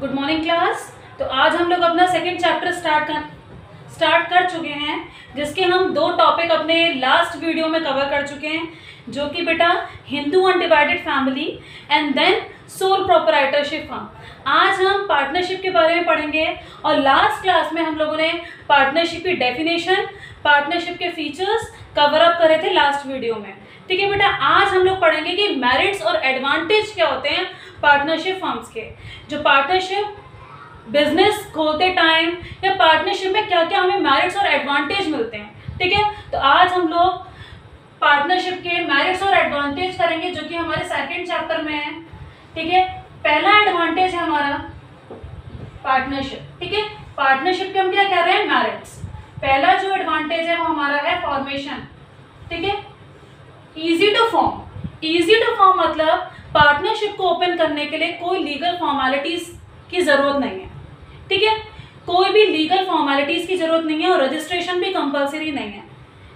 Good morning class. तो आज हम लोग अपना सेकेंड चैप्टर स्टार्ट कर चुके हैं, जिसके हम दो टॉपिक अपने लास्ट वीडियो में कवर कर चुके हैं, जो कि बेटा Hindu undivided family and then sole proprietorship firm. आज हम पार्टनरशिप के बारे में पढ़ेंगे और लास्ट क्लास में हम लोगों ने पार्टनरशिप की डेफिनेशन, पार्टनरशिप के फीचर्स कवर अप करे थे लास्ट वीडियो में। ठीक है बेटा, आज हम लोग पढ़ेंगे कि मेरिट्स और एडवांटेज क्या होते हैं पार्टनरशिप फर्म्स के। जो पार्टनरशिप बिजनेस खोलते टाइम या पार्टनरशिप में क्या क्या हमें मेरिट्स और एडवांटेज मिलते हैं। ठीक है, तो आज हम लोग पार्टनरशिप के मेरिट्स और एडवांटेज करेंगे, जो कि हमारे सेकंड चैप्टर में है। ठीक है, पहला एडवांटेज है हमारा पार्टनरशिप। ठीक है, पार्टनरशिप के हम क्या कह रहे हैं, मेरिट्स। पहला जो एडवांटेज है वो हमारा है फॉर्मेशन। ठीक है, easy to form. Easy to form मतलब पार्टनरशिप को ओपन करने के लिए कोई लीगल फॉर्मेलिटीज की जरूरत नहीं है। ठीक है, कोई भी लीगल फॉर्मेलिटीज की जरूरत नहीं है और रजिस्ट्रेशन भी कंपलसरी नहीं है।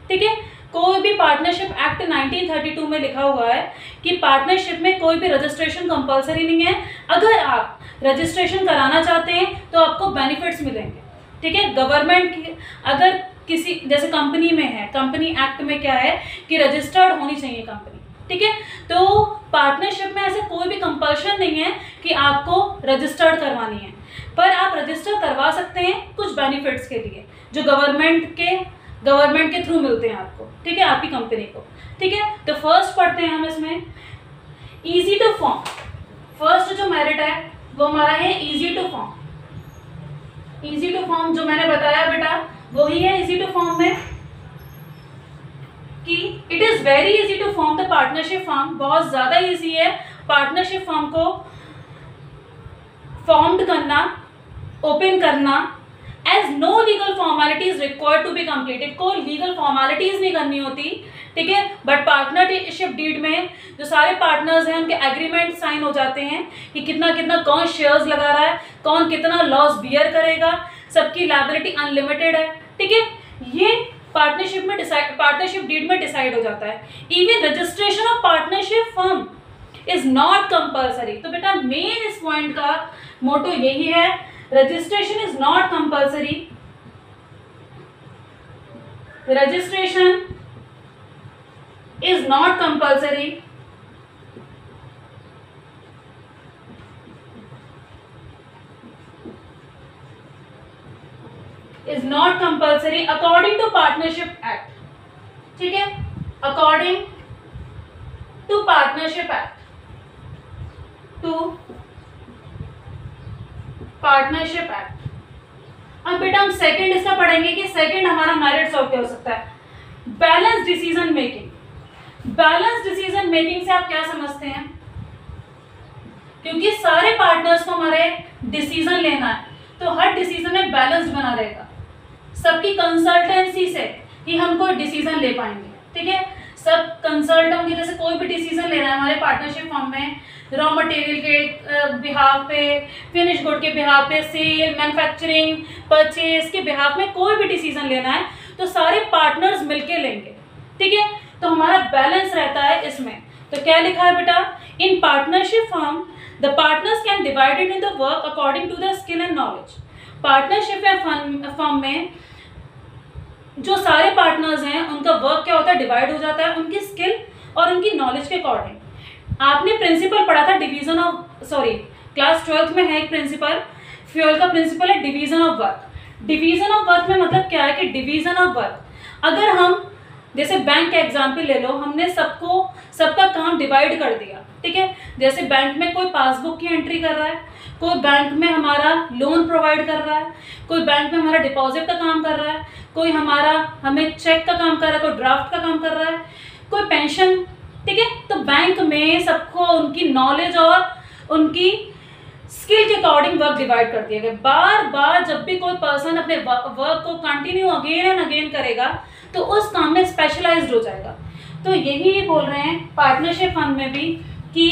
ठीक है, कोई भी पार्टनरशिप एक्ट 1932 में लिखा हुआ है कि पार्टनरशिप में कोई भी रजिस्ट्रेशन कंपलसरी नहीं है। अगर आप रजिस्ट्रेशन कराना चाहते हैं तो आपको बेनिफिट्स मिलेंगे। ठीक है, गवर्नमेंट अगर किसी जैसे कंपनी में है, कंपनी एक्ट में क्या है कि रजिस्टर्ड होनी चाहिए कंपनी। ठीक है, तो पार्टनरशिप में ऐसे कोई भी कंपल्शन नहीं है कि आपको रजिस्टर्ड करवानी है, पर आप रजिस्टर करवा सकते हैं कुछ बेनिफिट्स के लिए जो गवर्नमेंट के थ्रू मिलते हैं आपको। ठीक है, आपकी कंपनी को। ठीक है, तो फर्स्ट पढ़ते हैं हम इसमें इजी टू फॉर्म। फर्स्ट जो मेरिट है वो हमारा है easy to form. Easy to form जो मैंने बताया बेटा वही है इजी टू फॉर्म में कि it is very easy to form the partnership firm. बहुत ज्यादा इजी है पार्टनरशिप फर्म को फॉर्म्ड करना, ओपन करना, as no legal formalities required to be completed. कोई लीगल फॉर्मेलिटीज नहीं करनी होती। ठीक है, बट पार्टनरशिप डीड में जो सारे पार्टनर्स हैं उनके एग्रीमेंट साइन हो जाते हैं कि कितना कितना कौन शेयर्स लगा रहा है, कौन कितना लॉस बियर करेगा, सबकी लायबिलिटी अनलिमिटेड है। ठीक है, ये पार्टनरशिप डीड में डिसाइड हो जाता है। Even registration of partnership firm is not compulsory. तो बेटा मेन इस पॉइंट का मोटो यही है, registration is not compulsory. Registration is not compulsory. is not compulsory according to partnership act. ठीक है, according to partnership act, to partnership act। अब बेटा हम सेकंड इसका पढ़ेंगे कि सेकंड हमारा मेरिट्स और क्या हो सकता है, balance decision making. Balance decision making से आप क्या समझते हैं, क्योंकि सारे पार्टनर्स को हमारे डिसीजन लेना है तो हर डिसीजन में बैलेंस बना रहेगा। सबकी कंसल्टेंसी से ही हम कोई डिसीजन ले पाएंगे। ठीक है, सब कंसल्ट होंगे। जैसे कोई भी डिसीजन लेना है हमारे पार्टनरशिप फर्म में, रॉ मटेरियल के बिहाफ पे, फिनिश गुड के बिहाफ पे, सेल, मैन्युफैक्चरिंग, परचेज के बिहाफ में कोई भी डिसीजन लेना है तो सारे पार्टनर्स मिलके लेंगे। ठीक है, तो हमारा बैलेंस रहता है इसमें। तो क्या लिखा है बेटा, in partnership firm the partners can divided in the work according to the skill and knowledge. Partnership firm में जो सारे पार्टनर्स हैं उनका वर्क क्या होता है, डिवाइड हो जाता है उनकी स्किल और उनकी नॉलेज के अकॉर्डिंग। आपने प्रिंसिपल पढ़ा था डिवीजन ऑफ, क्लास 12th में है एक प्रिंसिपल, फ्यूल का प्रिंसिपल है division of work. Division of work में मतलब क्या है कि डिवीजन ऑफ वर्क, अगर हम जैसे बैंक का एग्जाम्पल ले लो, हमने सबका काम डिवाइड कर दिया। ठीक है, जैसे बैंक में कोई पासबुक की एंट्री कर रहा है, कोई बैंक में हमारा लोन प्रोवाइड कर रहा है, कोई बैंक में हमारा डिपॉजिट का काम कर रहा है, कोई हमारा हमें चेक का काम कर रहा है, कोई ड्राफ्ट का काम कर रहा है, कोई पेंशन। ठीक है, तो बैंक में सबको उनकी नॉलेज और उनकी स्किल के अकॉर्डिंग वर्क डिवाइड कर दिया गया। बार बार जब भी कोई पर्सन अपने वर्क को कंटिन्यू अगेन एंड अगेन करेगा तो उस काम में स्पेशलाइज्ड हो जाएगा। तो यही बोल रहे हैं पार्टनरशिप फर्म में भी कि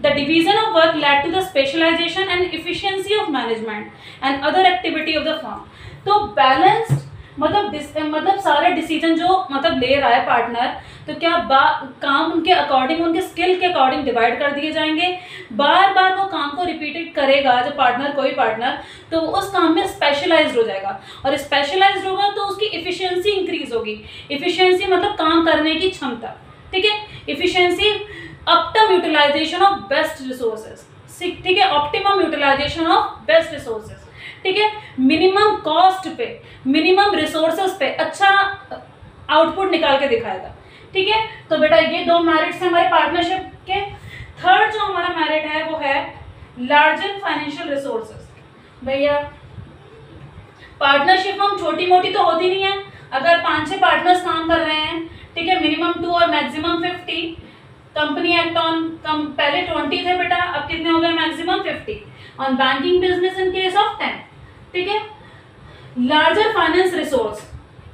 the division of work led to the specialisation and efficiency of management and other activity of the firm. तो बैलेंस्ड मतलब सारे डिसीजन जो मतलब ले रहा है पार्टनर, तो क्या काम उनके अकॉर्डिंग, उनके स्किल के अकॉर्डिंग डिवाइड कर दिए जाएंगे। बार बार वो काम को रिपीटेड करेगा जब पार्टनर, कोई पार्टनर, तो उस काम में स्पेशलाइज्ड हो जाएगा, और स्पेशलाइज्ड होगा तो उसकी इफिशियंसी इंक्रीज होगी। इफिशियंसी मतलब काम करने की क्षमता, ठीक है। Efficiency, optimum utilisation of best resources, ठीक है, optimum utilisation of best resources, ठीक है। मिनिमम कॉस्ट पे, मिनिमम रिसोर्सेज पे अच्छा आउटपुट निकाल के दिखाएगा, ठीक है। तो बेटा ये दो मेरिट्स हैं हमारे पार्टनरशिप के। थर्ड जो हमारा मेरिट है वो है लार्जर फाइनेंशियल रिसोर्सेज। भैया पार्टनरशिप हम छोटी मोटी तो होती नहीं है, अगर 5-6 पार्टनर्स काम कर रहे हैं, ठीक है, मिनिमम 2 और मैक्सिमम 50, कंपनी एक्ट ऑन पहले 20 थे बेटा, अब कितने हो गए, maximum 50 on banking business in case of 10, ठीक है। Larger finance resource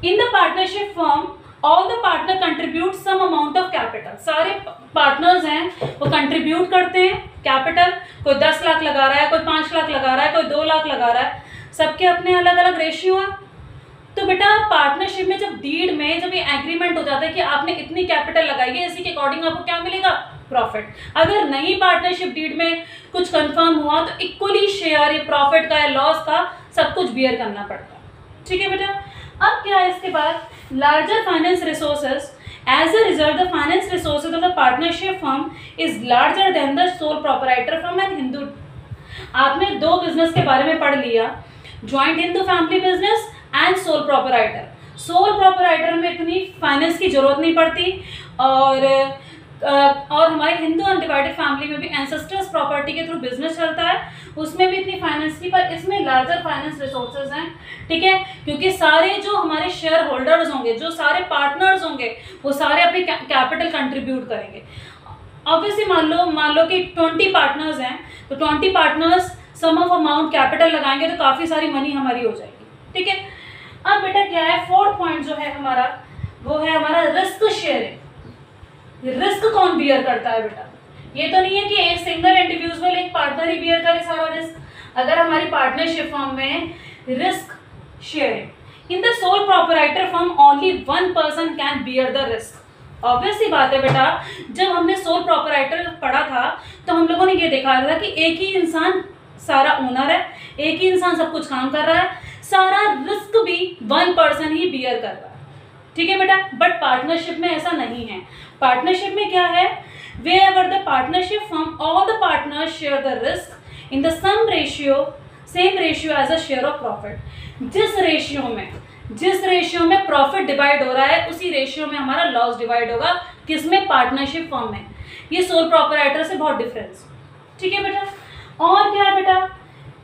in the partnership firm, all the partner contribute some amount of capital. सारे पार्टनर्स हैं वो कंट्रीब्यूट करते हैं कैपिटल, कोई 10 लाख लगा रहा है, कोई 5 लाख लगा रहा है, कोई 2 लाख लगा रहा है, सबके अपने अलग अलग रेशियो है। तो बेटा पार्टनरशिप में जब डीड में जब ये एग्रीमेंट हो जाता है कि आपने इतनी कैपिटल लगाई है, इसी के अकॉर्डिंग आपको क्या मिलेगा, प्रॉफिट। अगर नहीं पार्टनरशिप डीड में कुछ कंफर्म हुआ तो इक्वली शेयर, ये प्रॉफिट का या लॉस का सब कुछ बियर करना पड़ता है, ठीक है बेटा। अब क्या है इसके बाद, larger finance resources, as a result the finance resources of the partnership firm is larger than the sole proprietor firm and Hindu. आपने दो बिजनेस के बारे में पढ़ लिया, joint Hindu family business and sole proprietor. Sole proprietor में इतनी फाइनेंस की जरूरत नहीं पड़ती, और हमारे हिंदू अनडिवाइडेड फैमिली में भी एंसेस्टर्स प्रॉपर्टी के थ्रू बिजनेस चलता है, उसमें भी इतनी फाइनेंस की, पर इसमें लार्जर फाइनेंस रिसोर्सेज हैं, ठीक है, क्योंकि सारे जो हमारे शेयर होल्डर्स होंगे, जो सारे पार्टनर्स होंगे, वो सारे अपनी कैपिटल कंट्रीब्यूट करेंगे। ऑब्वियसली मान लो कि 20 पार्टनर्स हैं, तो 20 partners some of amount capital लगाएंगे तो काफ़ी सारी मनी हमारी हो जाएगी, ठीक है। अब बेटा क्या है, फोर्थ पॉइंट जो है हमारा, वो है हमारा रिस्क शेयरिंग। रिस्क कौन बियर करता है बेटा, ये तो नहीं है कि एक सिंगल इंडिविजुअल, एक पार्टनर ही बियर करे सारा रिस्क। अगर हमारी पार्टनरशिप फर्म में risk sharing, in the sole proprietor firm only 1 person can bear the risk. Obviously बात है बेटा, जब हमने सोल प्रोपराइटर पढ़ा था तो हम लोगों ने ये देखा था कि एक ही इंसान सारा ओनर है, एक ही इंसान सब कुछ काम कर रहा है, सारा रिस्क भी 1 पर्सन ही बियर कर रहा है, ठीक है बेटा। बट पार्टनरशिप में ऐसा नहीं है। पार्टनरशिप में क्या है, wherever the partnership firm, all the partners share the risk in the same ratio as a share of profit। जिस रेशियो में प्रॉफिट डिवाइड हो रहा है, उसी रेशियो में हमारा लॉस डिवाइड होगा। किसमें, पार्टनरशिप फर्म में। ये सोल प्रोपराइटर से बहुत डिफरेंस, ठीक है बेटा। और क्या है बेटा,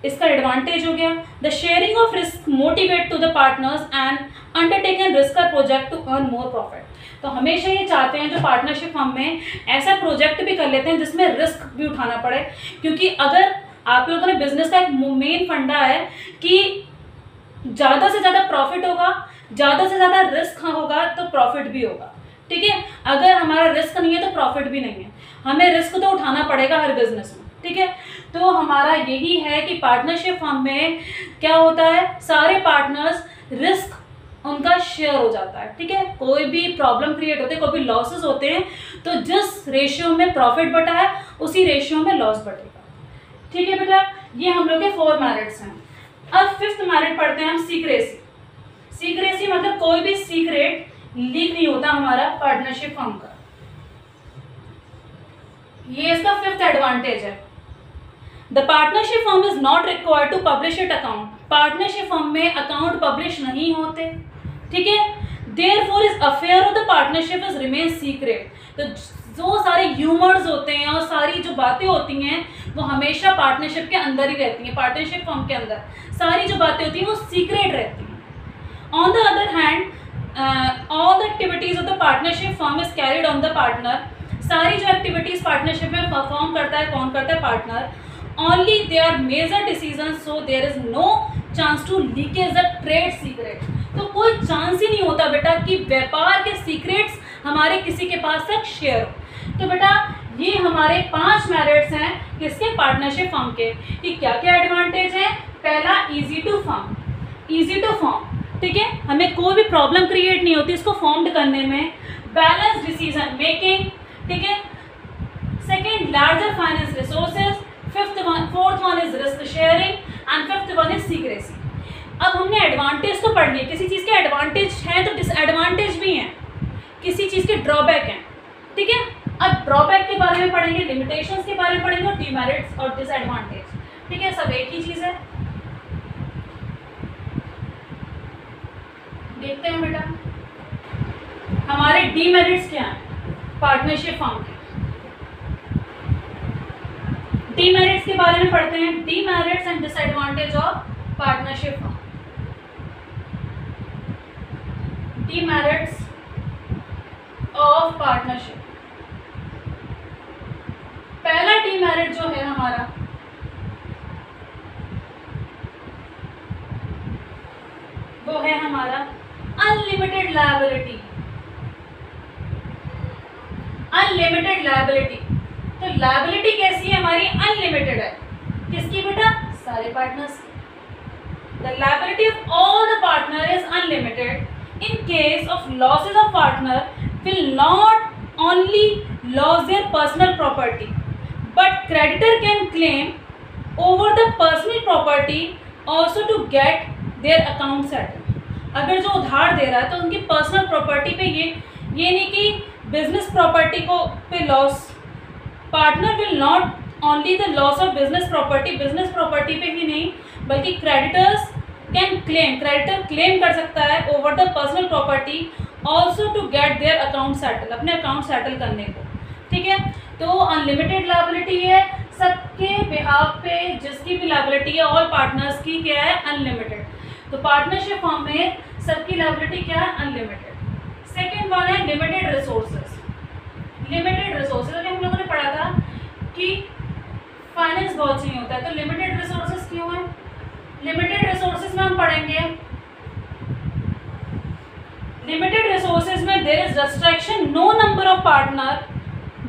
इसका एडवांटेज हो गया, the sharing of risk motivate to the partners and undertaken risk project to earn more profit. तो हमेशा ये चाहते हैं जो पार्टनरशिप फर्म में ऐसा प्रोजेक्ट भी कर लेते हैं जिसमें रिस्क भी उठाना पड़े, क्योंकि अगर आप लोगों ने बिजनेस का एक मेन फंडा है कि ज़्यादा से ज़्यादा प्रॉफिट होगा, ज़्यादा से ज़्यादा रिस्क होगा तो प्रॉफिट भी होगा, ठीक है। अगर हमारा रिस्क नहीं है तो प्रॉफिट भी नहीं है, हमें रिस्क तो उठाना पड़ेगा हर बिजनेस में, ठीक है। तो हमारा यही है कि पार्टनरशिप फर्म में क्या होता है, सारे पार्टनर्स रिस्क उनका शेयर हो जाता है, ठीक है। कोई भी प्रॉब्लम क्रिएट होते हैं, कोई भी लॉसेस होते हैं, तो जिस रेशियो में प्रॉफिट बढ़ा है उसी रेशियो में लॉस बढ़ेगा, ठीक है बेटा। ये हम लोग के 4 मेरिट्स हैं। अब 5th मेरिट पढ़ते हैं हम, सीक्रेसी। सीक्रेसी मतलब कोई भी सीक्रेट लीक नहीं होता हमारा पार्टनरशिप फर्म का, ये इसका 5th एडवांटेज है। The partnership firm is not required to publish it account. Partnership firm में अकाउंट पब्लिश नहीं होते, ठीक है। Therefore is affair of the partnership is remain secret. तो जो सारे ह्यूमर्स होते हैं और सारी जो बातें होती हैं वो हमेशा पार्टनरशिप के अंदर ही रहती हैं। पार्टनरशिप फर्म के अंदर सारी जो बातें होती हैं वो सीक्रेट रहती हैं। On the other hand, all the activities of the partnership firm is carried on the partner. सारी जो एक्टिविटीज पार्टनरशिप में परफॉर्म करता है, कौन करता है, partner. Only their major decisions, so there is no chance to leakage the trade secret। तो कोई चांस ही नहीं होता बेटा कि व्यापार के सीक्रेट्स हमारे किसी के पास तक शेयर हो। तो बेटा ये हमारे 5 मेरिट्स हैं किसके, पार्टनरशिप फर्म के। कि क्या क्या एडवांटेज है, पहला easy to form. Easy to form ठीक है, हमें कोई भी प्रॉब्लम क्रिएट नहीं होती इसको फॉर्म्ड करने में। बैलेंस डिसीजन मेकिंग, ठीक है। Second, larger finance resources. Fourth one is risk sharing and fifth one is secrecy. अब हमने एडवांटेज तो पढ़ लिए, किसी चीज़ के एडवांटेज हैं तो डिसएडवांटेज भी हैं, किसी चीज़ के ड्रॉबैक हैं, ठीक है। अब ड्रॉबैक के बारे में पढ़ेंगे, लिमिटेशंस के बारे में पढ़ेंगे और डिमेरिट्स और डिसएडवांटेज, ठीक है, सब एक ही चीज़ है। देखते हैं बेटा हमारे डीमेरिट्स क्या हैं पार्टनरशिप फॉर्म के। डीमेरिट्स के बारे में पढ़ते हैं, demerits and disadvantage of partnership form. Demerits of partnership. पहला डीमेरिट जो है हमारा वो है हमारा अनलिमिटेड लायबिलिटी। अनलिमिटेड लायबिलिटी, तो लायबिलिटी कैसी है हमारी? अनलिमिटेड है। किसकी बेटा? सारे पार्टनर्स की। The liability of all the partner is unlimited. In case of losses of partner will not only loss their personal property but creditor can claim over the personal property also to get their account settle. अगर जो उधार दे रहा है तो उनकी personal property पे ये नहीं कि बिजनेस प्रॉपर्टी को पे loss, partner will not only the loss of business property पे ही नहीं बल्कि creditors can claim, creditor claim कर सकता है over the personal property also to get their account settle, अपने अकाउंट सेटल करने को, ठीक है। तो अनलिमिटेड लायबिलिटी है सबके बिहाफ पे, जिसकी भी लायबिलिटी है ऑल पार्टनर्स की क्या है? अनलिमिटेड। तो पार्टनरशिप फॉर्म में सबकी लायबिलिटी क्या है? अनलिमिटेड। सेकेंड वन है लिमिटेड रिसोर्सेज। लिमिटेड रिसोर्सेज अभी हम लोगों ने पढ़ा था कि फाइनेंस बहुत चाहिए होता है, तो लिमिटेड रिसोर्सेज क्यों है? लिमिटेड रिसोर्सेज में हम पढ़ेंगे, लिमिटेड रिसोर्सेज में there is restriction no number of partner,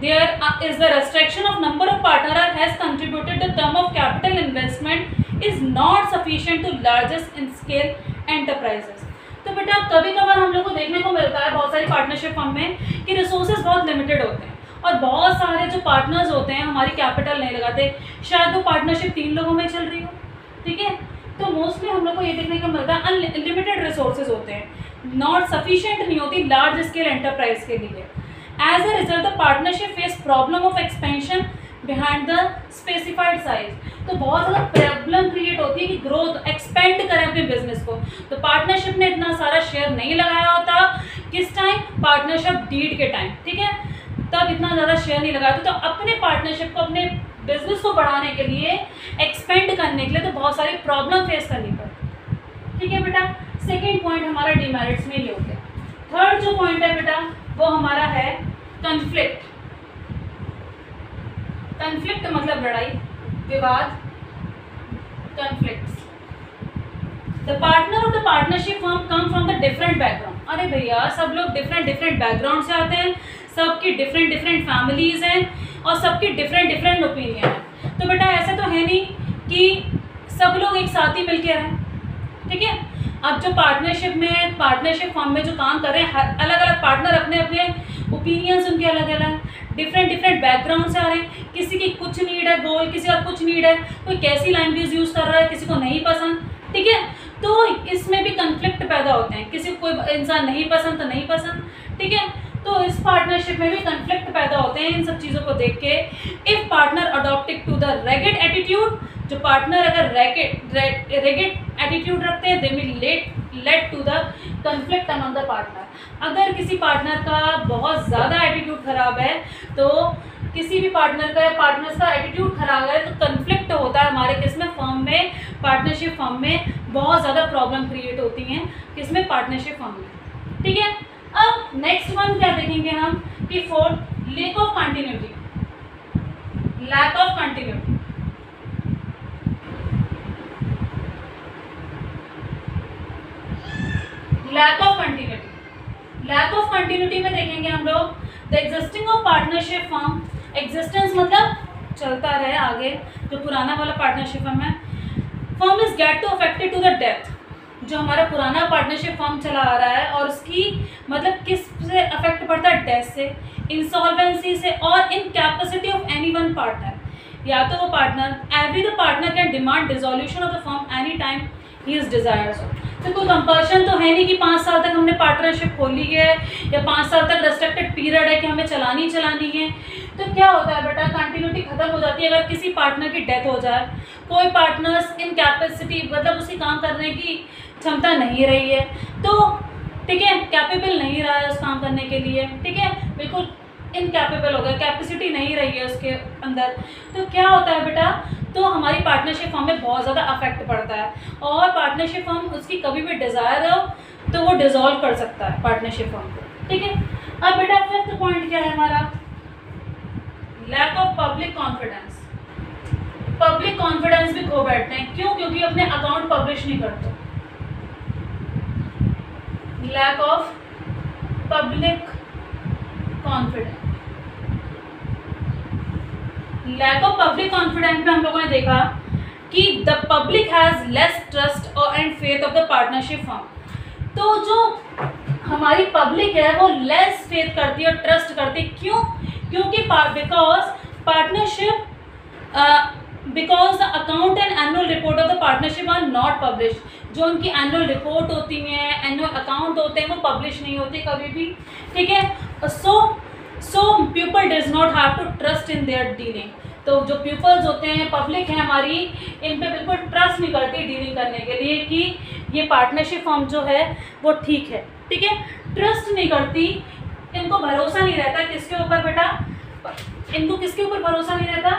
there is the restriction of number of partner has contributed the term of capital investment is not sufficient to largest in scale enterprises। तो बेटा कभी कभार हम लोग को देखने को मिलता है बहुत सारी पार्टनरशिप फर्म में कि रिसोर्सेज बहुत लिमिटेड होते हैं और बहुत सारे जो पार्टनर्स होते हैं हमारी कैपिटल नहीं लगाते, शायद वो पार्टनरशिप 3 लोगों में चल रही हो, ठीक है। तो मोस्टली हम लोग को ये देखने को मिलता है अनलिमिटेड रिसोर्सेज होते हैं, नॉट सफिशिएंट नहीं होती लार्ज स्केल एंटरप्राइज के लिए। As a result, the partnership face problem of expansion behind the specified size। तो बहुत ज़्यादा प्रॉब्लम क्रिएट होती है कि ग्रोथ एक्सपेंड करें अपने बिजनेस को, तो पार्टनरशिप ने इतना सारा शेयर नहीं लगाया होता, किस टाइम? पार्टनरशिप डीड के टाइम, ठीक है, तब इतना ज़्यादा शेयर नहीं लगाया था। तो अपने पार्टनरशिप को, अपने बिजनेस को बढ़ाने के लिए, एक्सपेंड करने के लिए तो बहुत सारी प्रॉब्लम फेस करनी पड़ती, ठीक है बेटा। सेकेंड पॉइंट हमारा डिमेरिट्स में ये हो गया। थर्ड जो पॉइंट है बेटा वो हमारा है कन्फ्लिक्ट। कन्फ्लिक्ट मतलब लड़ाई, विवाद, conflicts. The partner of the partnership firm come from the different background. अरे भैया सब लोग डिफरेंट बैकग्राउंड से आते हैं, सबकी डिफरेंट फैमिलीज हैं और सबकी डिफरेंट ओपिनियन है। तो बेटा ऐसे तो है नहीं कि सब लोग एक साथ ही मिलके रहें, ठीक है। अब जो पार्टनरशिप में, पार्टनरशिप फर्म में जो काम कर रहे हैं, अलग अलग पार्टनर अपने अपने ओपिनियंस उनके अलग अलग, डिफरेंट बैकग्राउंड से आ रहे हैं, किसी की कुछ नीड है गोल, किसी का कुछ नीड है, कोई कैसी लैंग्वेज यूज़ कर रहा है, किसी को नहीं पसंद, ठीक है। तो इसमें भी कन्फ्लिक्ट पैदा होते हैं, किसी को कोई इंसान नहीं पसंद तो नहीं पसंद, ठीक है। तो इस पार्टनरशिप में भी कन्फ्लिक्ट पैदा होते हैं इन सब चीज़ों को देख के। If partner adopted to the rigid attitude, जो पार्टनर अगर रैगिड एटीट्यूड रखते हैं, they will lead to the conflict among the partner. अगर किसी पार्टनर का बहुत ज़्यादा एटीट्यूड खराब है, तो किसी भी पार्टनर्स का एटीट्यूड खराब है तो कन्फ्लिक्ट होता है हमारे किसमें? फर्म में, पार्टनरशिप फर्म में बहुत ज़्यादा प्रॉब्लम क्रिएट होती हैं, किसमें? पार्टनरशिप फर्म में, ठीक है। अब नेक्स्ट वन क्या देखेंगे हम कि fourth, lack of continuity. Lack of continuity, lack of continuity. Lack of continuity में देखेंगे हम लोग the existing of partnership firm. Existence मतलब चलता रहे आगे, जो पुराना वाला पार्टनरशिप फर्म है। Firm is get to affected to the death. जो हमारा पुराना पार्टनरशिप फॉर्म चला आ रहा है और उसकी मतलब किस से अफेक्ट पड़ता है, डेथ से, इंसॉल्वेंसी से और incapacity of any one partner. या तो वो partner every the partner can demand dissolution of the form any time he is desires. तो कोई कंपल्शन तो है नहीं कि 5 साल तक हमने पार्टनरशिप खोली है या 5 साल तक रेस्ट्रिक्टेड पीरियड है कि हमें चलानी है। तो क्या होता है बेटा, कंटिन्यूटी खत्म हो जाती है अगर किसी पार्टनर की डेथ हो जाए। कोई पार्टनर्स इनकैपेसिटी मतलब उसकी काम करने की क्षमता नहीं रही है, तो ठीक है, कैपेबल नहीं रहा है उस काम करने के लिए, ठीक है, बिल्कुल इनकैपेबल हो गया, कैपेसिटी नहीं रही है उसके अंदर। तो क्या होता है बेटा, तो हमारी पार्टनरशिप फॉर्म में बहुत ज़्यादा अफेक्ट पड़ता है और पार्टनरशिप फॉर्म उसकी कभी भी डिज़ायर हो तो वो डिसॉल्व कर सकता है पार्टनरशिप फॉर्म को, ठीक है। अब बेटा फिफ्थ पॉइंट क्या है हमारा, lack of public confidence. Public confidence भी खो बैठते हैं, क्यों? क्योंकि अपने अकाउंट पब्लिश नहीं करते। Lack of public confidence. Lack of public confidence में हम लोगों ने देखा कि the public has less trust और and faith of the partnership form. तो जो हमारी पब्लिक है वो लेस फेथ करती है और ट्रस्ट करती है, क्यों? क्योंकि because the account and annual report of the partnership are not published. जो उनकी एनुअल रिपोर्ट होती हैं, एनुअल अकाउंट होते हैं, वो पब्लिश नहीं होती कभी भी, ठीक है। So people does not have to trust in their dealing. तो जो पीपल्स होते हैं, पब्लिक है हमारी, इन पे बिल्कुल ट्रस्ट नहीं करती डीलिंग करने के लिए कि ये पार्टनरशिप फॉर्म जो है वो ठीक है, ठीक है, ट्रस्ट नहीं करती, इनको भरोसा नहीं रहता किसके ऊपर बेटा, इनको किसके ऊपर भरोसा नहीं रहता,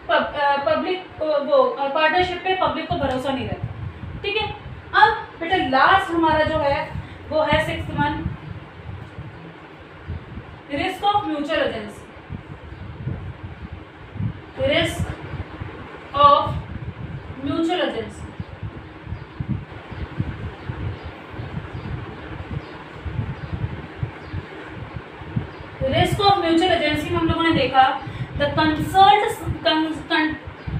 पब्लिक वो पार्टनरशिप पे पब्लिक को भरोसा नहीं रहता, ठीक है। अब बेटा लास्ट हमारा जो है वो है 6th one, risk of mutual agency. Risk of mutual agency. Risk of mutual agency में हम लोगों ने देखा the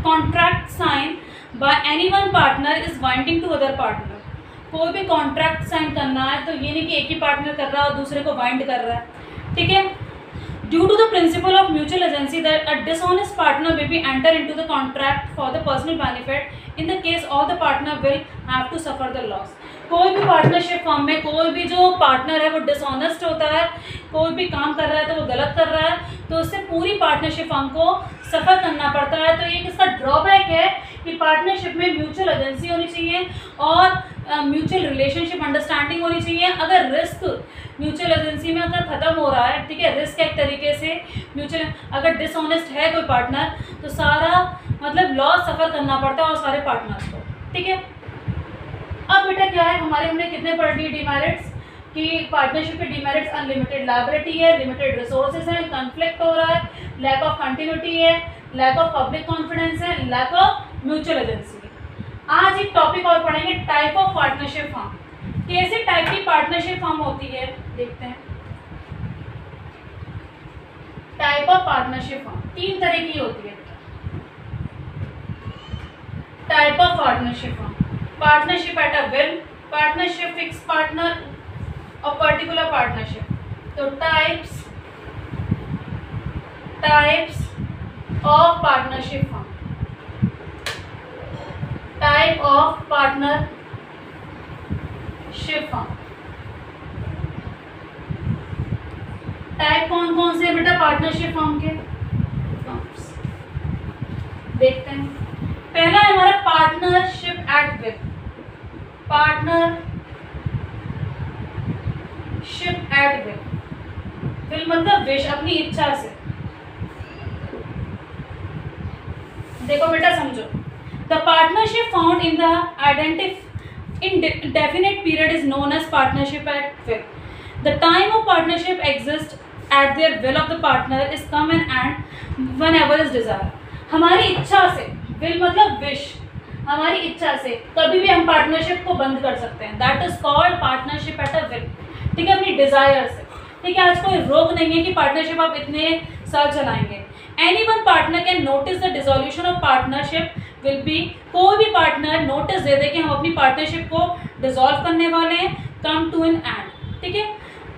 contract sign by any one partner is binding to other partner. कोई भी कॉन्ट्रैक्ट साइन करना है तो ये नहीं कि एक ही पार्टनर कर रहा है और दूसरे को बाइंड कर रहा है, ठीक है। Due to the principle of mutual agency that a dishonest partner may be enter into the contract for the personal benefit, in the case all the partner will have to suffer the loss। कोई भी partnership form में कोई भी जो partner है वो dishonest होता है, कोई भी काम कर रहा है तो वो गलत कर रहा है, तो उससे पूरी पार्टनरशिप फॉर्म को सफ़र करना पड़ता है। तो एक इसका ड्रॉबैक है कि पार्टनरशिप में म्यूचुअल एजेंसी होनी चाहिए और म्यूचुअल रिलेशनशिप अंडरस्टैंडिंग होनी चाहिए। अगर रिस्क म्यूचुअल एजेंसी में अगर ख़त्म हो रहा है, ठीक है, रिस्क एक तरीके से म्यूचुअल, अगर डिसऑनेस्ट है कोई पार्टनर तो सारा मतलब लॉस सफ़र करना पड़ता है और सारे पार्टनर्स को, ठीक है। अब बेटा क्या है हमारे, हमने कितने पढ़ लिए डीमेरिट्स कि पार्टनरशिप के डीमेरिट्स अनलिमिटेड लायबिलिटी है, लिमिटेड रिसोर्सेज है, कॉन्फ्लिक्ट हो रहा है, लैक ऑफ कंटिन्यूटी है, लैक ऑफ पब्लिक कॉन्फिडेंस है, लैक ऑफ म्यूचुअल एजेंसी। आज एक टॉपिक और पढ़ेंगे, टाइप ऑफ पार्टनरशिप फॉर्म। कैसे टाइप की पार्टनरशिप फॉर्म होती है देखते हैं। टाइप ऑफ पार्टनरशिप फॉर्म 3 तरह की होती है। Type of partnership form, partnership at a will, partnership fix partner और पर्टिकुलर पार्टनरशिप। तो types of partnership form, type of partnership form. Type कौन कौन से बेटा पार्टनरशिप फॉर्म के फॉर्म्स देखते हैं। पहला है हमारा partnership at will. Partnership at will, will मतलब विश, अपनी इच्छा से। देखो बेटा समझो, the partnership found in the indefinite period is known as partnership at will. The time of partnership exists at their will of the partner is come and end whenever is desired। हमारी इच्छा से, will मतलब wish, हमारी इच्छा से कभी भी हम पार्टनरशिप को बंद कर सकते हैं। That is called partnership at a will, ठीक है, अपनी डिजायर से, ठीक है। आज कोई रोक नहीं है कि पार्टनरशिप आप इतने साल चलाएंगे। Any one partner can notice the dissolution of partnership will B, कोई भी पार्टनर नोटिस दे दे कि हम अपनी पार्टनरशिप को डिसॉल्व करने वाले हैं, कम टू एन एंड, ठीक है,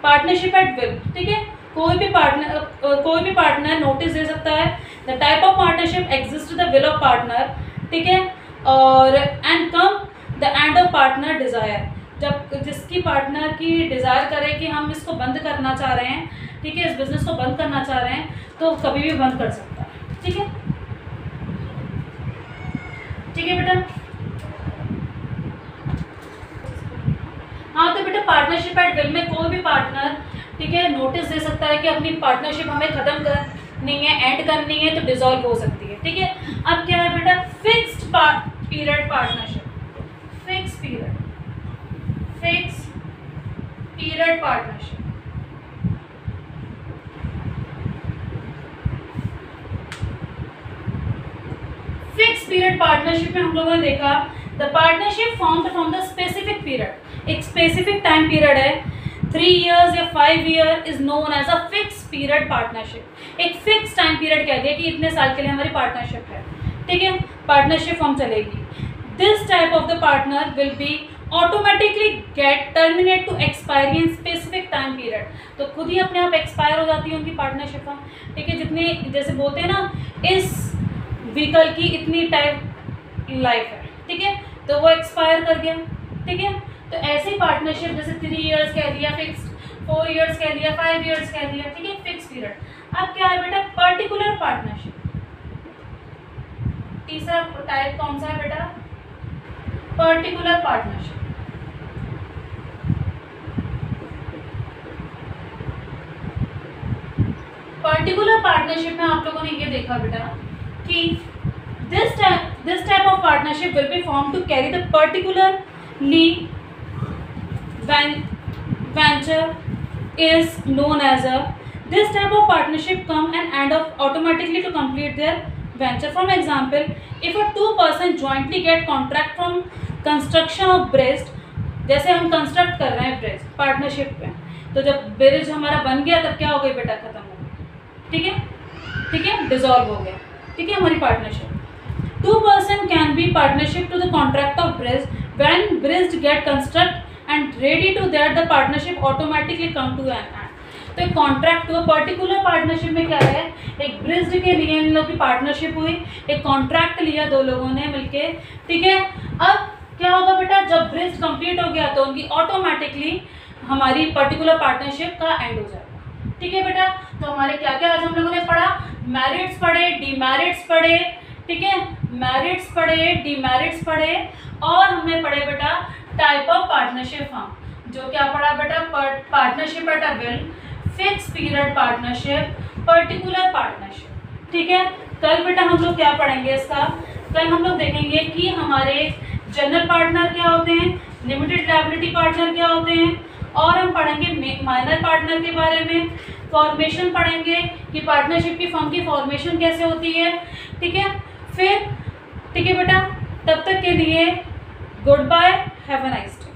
पार्टनरशिप एट विल, ठीक है, कोई भी पार्टनर नोटिस दे सकता है। The type of partnership exist the will of partner, ठीक है, और and come the end of partner desire, जब जिसकी पार्टनर की डिज़ायर करे कि हम इसको बंद करना चाह रहे हैं, ठीक है, इस बिज़नेस को बंद करना चाह रहे हैं, तो कभी भी बंद कर सकता है, ठीक है, ठीक है बेटा। हाँ, तो बेटा पार्टनरशिप एट विल में कोई भी पार्टनर, ठीक है, नोटिस दे सकता है कि अपनी पार्टनरशिप हमें ख़त्म करनी है, एंड करनी है, तो डिसॉल्व हो सकती है, ठीक है। अब क्या है बेटा, fixed period partnership, fix period partnership, fix period partnership में हम लोगों ने देखा the partnership formed from the specific period, एक स्पेसिफिक टाइम पीरियड है, 3 years या 5 year is known as a fix period partnership. एक फिक्स टाइम पीरियड कह दिया कि इतने साल के लिए हमारी पार्टनरशिप है, ठीक है, पार्टनरशिप फॉर्म चलेगी। This type of the partner will be automatically get terminate to expiry in specific time period, तो खुद ही अपने आप एक्सपायर हो जाती है उनकी पार्टनरशिप फॉर्म, ठीक है, जितनी, जैसे बोलते हैं ना, इस व्हीकल की इतनी टाइप लाइफ है, ठीक है, तो वो एक्सपायर कर गया, ठीक है। तो ऐसी पार्टनरशिप जैसे 3 years कह दिया फिक्स, 4 years कह दिया, 5 years कह दिया, ठीक है, फिक्स पीरियड। अब क्या है बेटा, पर्टिकुलर पार्टनरशिप, तीसरा टाइप कौन सा है बेटा, पर्टिकुलर पार्टनरशिप। पर्टिकुलर पार्टनरशिप में आप लोगों ने ये देखा बेटा कि this type of partnership will be form to carry the particularly venture is known as a, this type of partnership come and end up automatically to complete their venture. From example, if a 2 person jointly get contract from construction of bridge, जैसे हम construct कर रहे हैं bridge partnership में, तो जब bridge हमारा बन गया तब क्या हो गई बेटा, खत्म हो गया, ठीक है, ठीक है, डिसॉल्व हो गया, ठीक है, हमारी partnership. 2 person can be partnership to the contract of bridge when bridge get construct and ready to that the partnership automatically come to an end। तो एक कॉन्ट्रैक्ट हुआ, पर्टिकुलर पार्टनरशिप में क्या है, एक ब्रिज के लिए इन लोगों की पार्टनरशिप हुई, एक कॉन्ट्रैक्ट लिया 2 लोगों ने मिलके, ठीक है। अब क्या होगा बेटा, जब ब्रिज कंप्लीट हो गया तो उनकी ऑटोमेटिकली हमारी पर्टिकुलर पार्टनरशिप का एंड हो जाएगा, ठीक है बेटा। तो हमारे क्या क्या आज हम लोगों ने पढ़ा, मैरिट्स पढ़े, डीमैरिट्स पढ़े, ठीक है, मैरिट्स पढ़े, डीमैरिट्स पढ़े, और हमने पढ़े बेटा टाइप ऑफ पार्टनरशिप फॉर्म, जो क्या पढ़ा बेटा, partnership at a will, fix period partnership, particular partnership, ठीक है। कल बेटा हम लोग क्या पढ़ेंगे इसका, कल हम लोग देखेंगे कि हमारे जनरल पार्टनर क्या होते हैं, लिमिटेड लायबिलिटी पार्टनर क्या होते हैं, और हम पढ़ेंगे माइनर पार्टनर के बारे में, फॉर्मेशन पढ़ेंगे कि पार्टनरशिप की फॉर्म की फॉर्मेशन कैसे होती है, ठीक है। फिर ठीक है बेटा, तब तक के लिए goodbye, have a nice day.